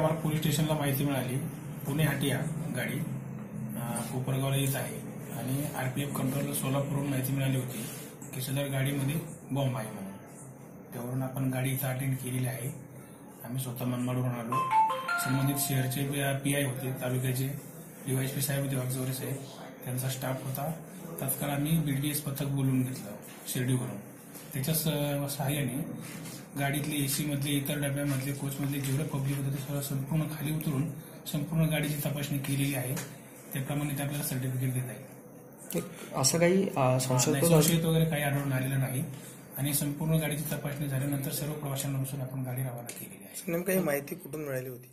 आम्हाला पोलीस स्टेशनला माहिती मिळाली, पुणे हाटिया गाडी कोपरगावला येत आहे आणि आरपीएफ कंट्रोलला सोलापूरहून माहिती मिळाली होती की सदर गाडीमध्ये बॉम्ब आहे म्हणून. त्यावरून आपण गाडी इथं अटेंड केलेली आहे. आम्ही स्वतः मनमाडवरून आलो. संबंधित शहरचे पीआय होते, तालुक्याचे डीवायएसपी साहेब होते, वागजवरे साहेब, त्यांचा स्टाफ होता. तत्काळ आम्ही बीडीएस पथक बोलून घेतलं शिर्डीवरून. त्याच्या सहाय्याने गाडीतले एसी मधले, इतर डब्यामधले, कोचमधले जेवढे पब्लिक होते ते सर्व संपूर्ण खाली उतरून संपूर्ण गाडीची तपासणी केलेली आहे. त्याप्रमाणे ते आपल्याला सर्टिफिकेट देत आहे. असं काही संशयित वगैरे काही आढळून आलेलं नाही आणि संपूर्ण गाडीची तपासणी झाल्यानंतर सर्व प्रवाशांना आपण गाडी रवाना केलेली आहे. नेमकं ही माहिती कुठून मिळाली होती?